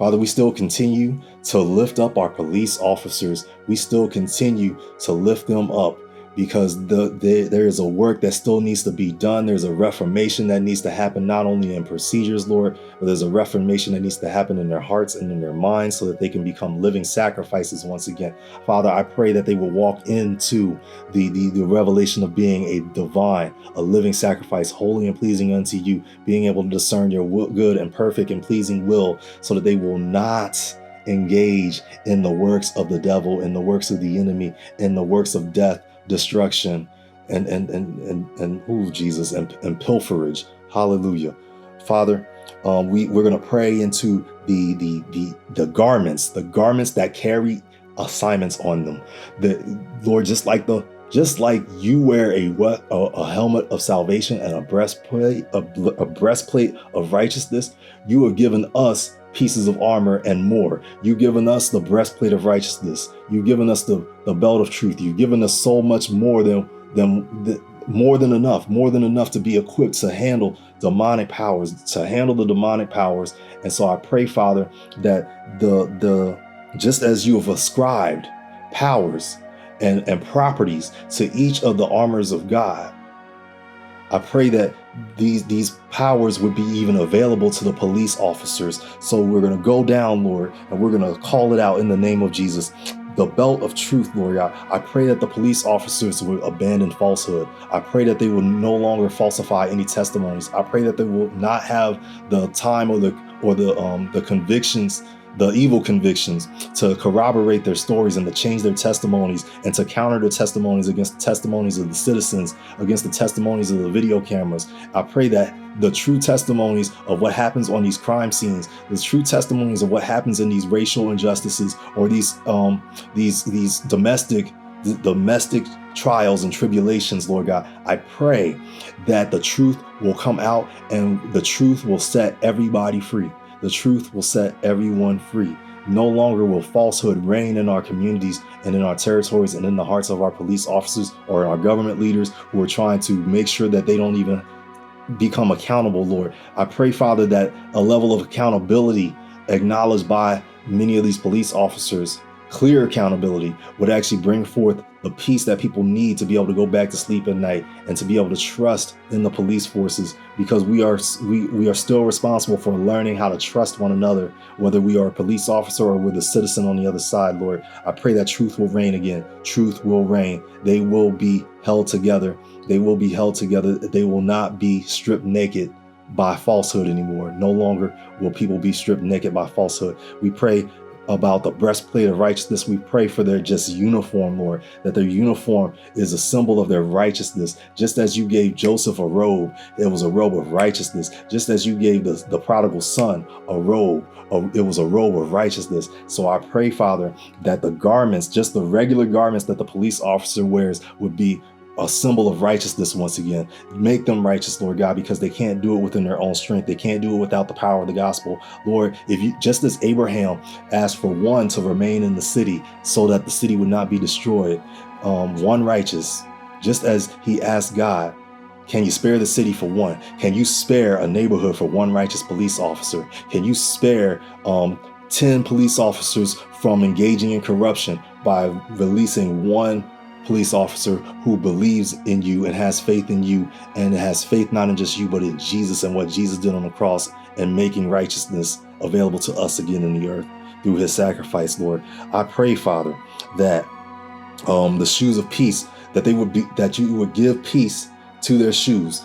Father, we still continue to lift up our police officers. We still continue to lift them up because there is a work that still needs to be done. There's a reformation that needs to happen, not only in procedures, Lord, but there's a reformation that needs to happen in their hearts and in their minds so that they can become living sacrifices once again. Father, I pray that they will walk into the revelation of being a living sacrifice, holy and pleasing unto you, being able to discern your good and perfect and pleasing will so that they will not engage in the works of the devil, in the works of the enemy, in the works of death, destruction, and Jesus, and pilferage. Hallelujah. Father, we're going to pray into the garments that carry assignments on them. Lord, just like you wear a helmet of salvation and a breastplate of righteousness, you have given us pieces of armor and more. You've given us the breastplate of righteousness. You've given us the belt of truth. You've given us so much more than enough to be equipped to handle demonic powers, And so I pray, Father, that just as you have ascribed powers and properties to each of the armors of God, I pray that these powers would be even available to the police officers. So we're going to go down, Lord, and we're going to call it out in the name of Jesus. The belt of truth, Lord God. I pray that the police officers will abandon falsehood. I pray that they will no longer falsify any testimonies. I pray that they will not have the time or the convictions, the evil convictions, to corroborate their stories and to change their testimonies and to counter the testimonies against the testimonies of the citizens, against the testimonies of the video cameras. I pray that the true testimonies of what happens on these crime scenes, the true testimonies of what happens in these racial injustices or these domestic trials and tribulations, Lord God, I pray that the truth will come out and the truth will set everybody free. The truth will set everyone free. No longer will falsehood reign in our communities and in our territories and in the hearts of our police officers or our government leaders who are trying to make sure that they don't even become accountable, Lord. I pray, Father, that a level of accountability acknowledged by many of these police officers, clear accountability, would actually bring forth the peace that people need to be able to go back to sleep at night and to be able to trust in the police forces, because we are still responsible for learning how to trust one another, whether we are a police officer or we're the citizen on the other side, Lord. I pray that truth will reign again. Truth will reign. They will be held together. They will be held together. They will not be stripped naked by falsehood anymore. No longer will people be stripped naked by falsehood. We pray about the breastplate of righteousness. We pray for their just uniform, Lord, that their uniform is a symbol of their righteousness. Just as you gave Joseph a robe, it was a robe of righteousness. Just as you gave the prodigal son a robe, it was a robe of righteousness. So I pray, Father, that the garments, just the regular garments that the police officer wears, would be a symbol of righteousness once again. Make them righteous, Lord God, because they can't do it within their own strength. They can't do it without the power of the gospel. Lord, if you, just as Abraham asked for one to remain in the city so that the city would not be destroyed, one righteous, just as he asked God, can you spare the city for one? Can you spare a neighborhood for one righteous police officer? Can you spare 10 police officers from engaging in corruption by releasing one police officer who believes in you and has faith in you, and has faith not in just you but in Jesus and what Jesus did on the cross, and making righteousness available to us again in the earth through his sacrifice, Lord. I pray, Father, that the shoes of peace, that you would give peace to their shoes.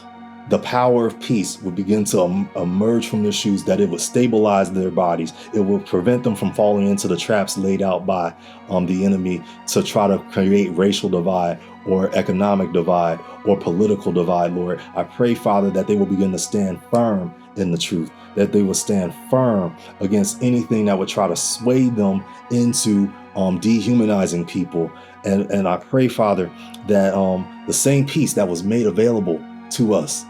The power of peace would begin to emerge from their shoes, that it would stabilize their bodies. It will prevent them from falling into the traps laid out by the enemy to try to create racial divide or economic divide or political divide, Lord. I pray, Father, that they will begin to stand firm in the truth, that they will stand firm against anything that would try to sway them into dehumanizing people. And I pray, Father, that the same peace that was made available to us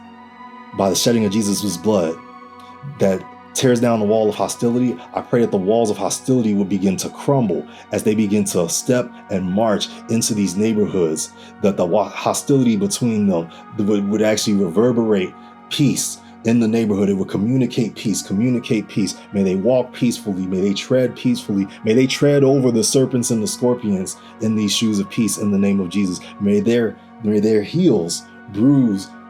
by the shedding of Jesus' blood that tears down the wall of hostility, I pray that the walls of hostility would begin to crumble as they begin to step and march into these neighborhoods, that the hostility between them would actually reverberate peace in the neighborhood. It would communicate peace, communicate peace. May they walk peacefully. May they tread peacefully. May they tread over the serpents and the scorpions in these shoes of peace in the name of Jesus. May their heels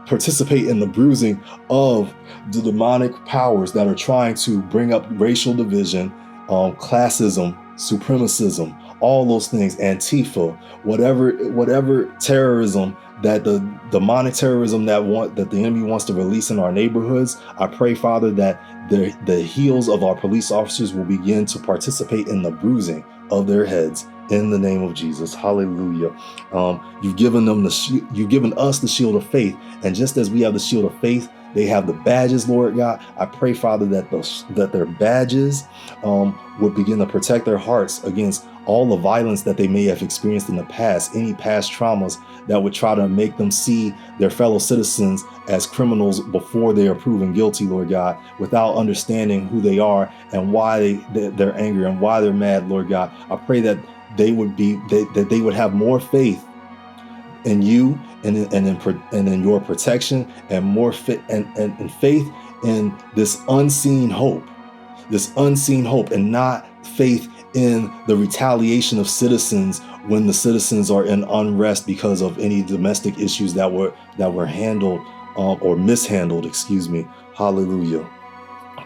participate in the bruising of the demonic powers that are trying to bring up racial division, classism, supremacism, all those things, Antifa, whatever terrorism, that the demonic terrorism that the enemy wants to release in our neighborhoods. I pray, Father, that the heels of our police officers will begin to participate in the bruising of their heads in the name of Jesus. Hallelujah. You've given us the shield of faith, and just as we have the shield of faith, they have the badges, Lord God. I pray, Father, that their badges would begin to protect their hearts against all the violence that they may have experienced in the past, any past traumas that would try to make them see their fellow citizens as criminals before they are proven guilty, Lord God, without understanding who they are and why they're angry and why they're mad, Lord God. I pray that they would have more faith in you and in your protection, and more faith in this unseen hope, and not faith in the retaliation of citizens when the citizens are in unrest because of any domestic issues that were handled or mishandled. Hallelujah.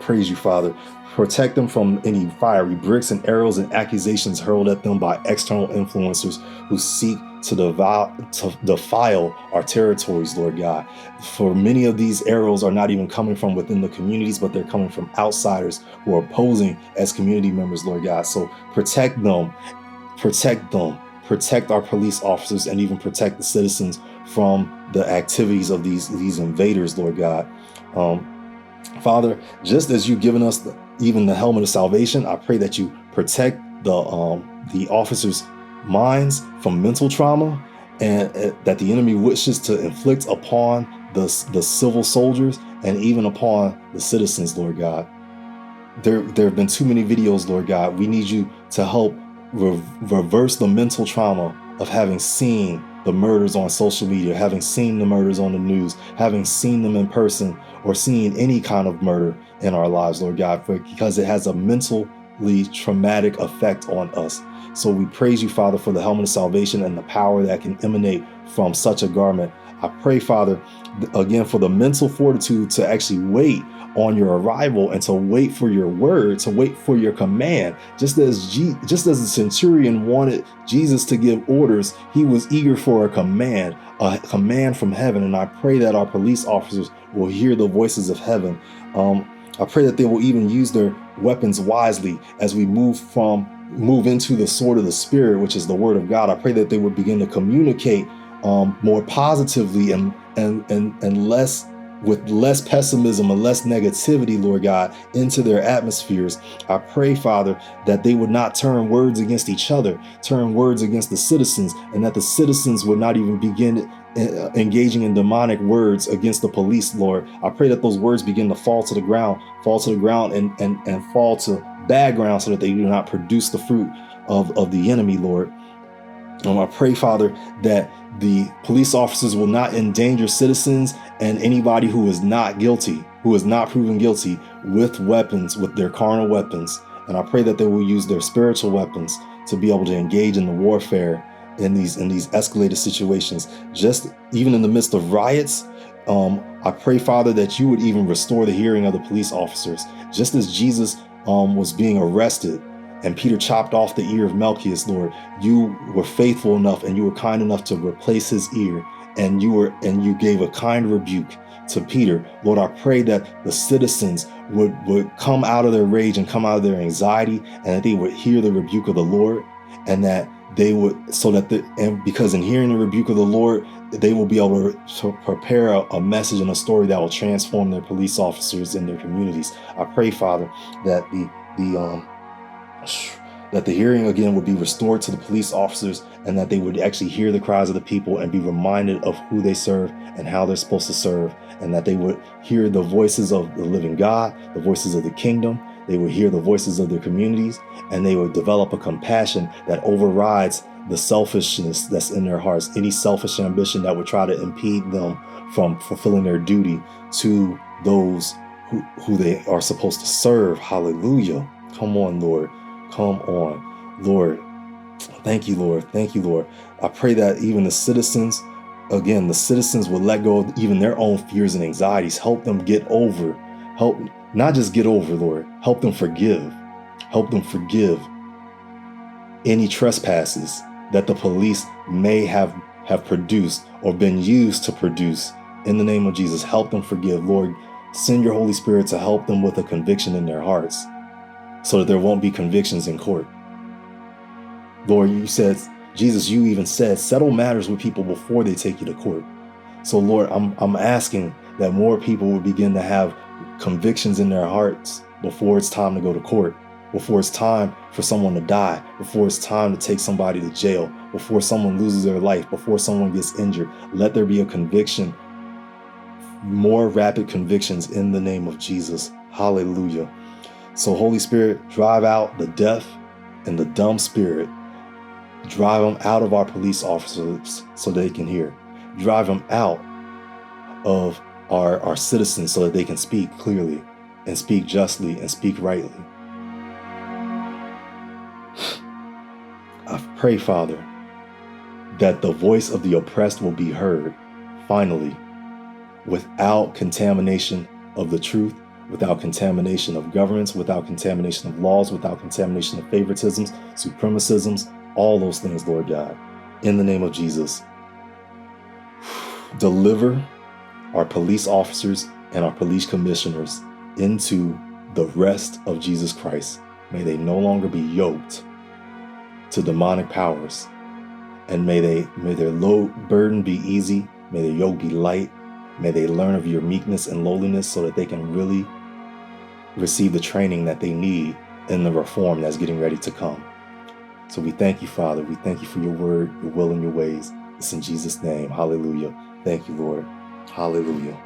Praise you, Father. Protect them from any fiery bricks and arrows and accusations hurled at them by external influencers who seek to defile our territories, Lord God. For many of these arrows are not even coming from within the communities, but they're coming from outsiders who are posing as community members, Lord God. So protect them, protect our police officers, and even protect the citizens from the activities of these invaders, Lord God. Father, just as you've given us even the helmet of salvation, I pray that you protect the officers' minds from mental trauma, and that the enemy wishes to inflict upon the civil soldiers and even upon the citizens, Lord God. There have been too many videos, Lord God. We need you to help reverse the mental trauma of having seen the murders on social media, having seen the murders on the news, having seen them in person, or seeing any kind of murder in our lives, Lord God, because it has a mentally traumatic effect on us. So we praise you, Father, for the helmet of salvation and the power that can emanate from such a garment. I pray, Father, again, for the mental fortitude to actually wait on your arrival and to wait for your word, to wait for your command. Just as the centurion wanted Jesus to give orders, he was eager for a command from heaven. And I pray that our police officers will hear the voices of heaven. I pray that they will even use their weapons wisely as we move into the sword of the Spirit, which is the word of God. I pray that they would begin to communicate more positively and less, with less pessimism and less negativity, Lord God, into their atmospheres. I pray, Father, that they would not turn words against each other, turn words against the citizens, and that the citizens would not even begin engaging in demonic words against the police, Lord. I pray that those words begin to fall to the ground and fall to bad ground, so that they do not produce the fruit of the enemy, Lord. I pray, Father, that the police officers will not endanger citizens and anybody who is not guilty, who is not proven guilty, with weapons, with their carnal weapons. And I pray that they will use their spiritual weapons to be able to engage in the warfare in these escalated situations. Just even in the midst of riots, I pray, Father, that you would even restore the hearing of the police officers. Just as Jesus was being arrested and Peter chopped off the ear of Malchus, Lord, you were faithful enough and you were kind enough to replace his ear, and you gave a kind rebuke to Peter. Lord, I pray that the citizens would come out of their rage and come out of their anxiety, and that they would hear the rebuke of the Lord, and that they would, because in hearing the rebuke of the Lord, they will be able to prepare a message and a story that will transform their police officers in their communities. I pray, Father, that the hearing again would be restored to the police officers, and that they would actually hear the cries of the people and be reminded of who they serve and how they're supposed to serve, and that they would hear the voices of the living God, the voices of the kingdom. They would hear the voices of their communities, and they would develop a compassion that overrides the selfishness that's in their hearts, any selfish ambition that would try to impede them from fulfilling their duty to those who they are supposed to serve. Hallelujah. Come on, Lord. Come on, Lord. Thank you, Lord. Thank you, Lord. I pray that even the citizens will let go of even their own fears and anxieties. Help them get over. Help, not just get over, Lord. Help them forgive. Help them forgive any trespasses that the police may have produced or been used to produce. In the name of Jesus, help them forgive. Lord, send your Holy Spirit to help them with a conviction in their hearts so that there won't be convictions in court. Lord, you said, Jesus, you even said, settle matters with people before they take you to court. So Lord, I'm asking that more people will begin to have convictions in their hearts before it's time to go to court, before it's time for someone to die, before it's time to take somebody to jail, before someone loses their life, before someone gets injured. Let there be a conviction, more rapid convictions in the name of Jesus. Hallelujah. So Holy Spirit, drive out the deaf and the dumb spirit. Drive them out of our police officers so they can hear. Drive them out of our citizens so that they can speak clearly and speak justly and speak rightly. I pray, Father, that the voice of the oppressed will be heard, finally, without contamination of the truth, without contamination of governments, without contamination of laws, without contamination of favoritisms, supremacisms, all those things, Lord God. In the name of Jesus, deliver our police officers and our police commissioners into the rest of Jesus Christ. May they no longer be yoked to demonic powers, and may their load burden be easy. May their yoke be light. May they learn of your meekness and lowliness so that they can really receive the training that they need in the reform that's getting ready to come. So we thank you, Father. We thank you for your word, your will, and your ways. It's in Jesus' name. Hallelujah. Thank you, Lord. Hallelujah.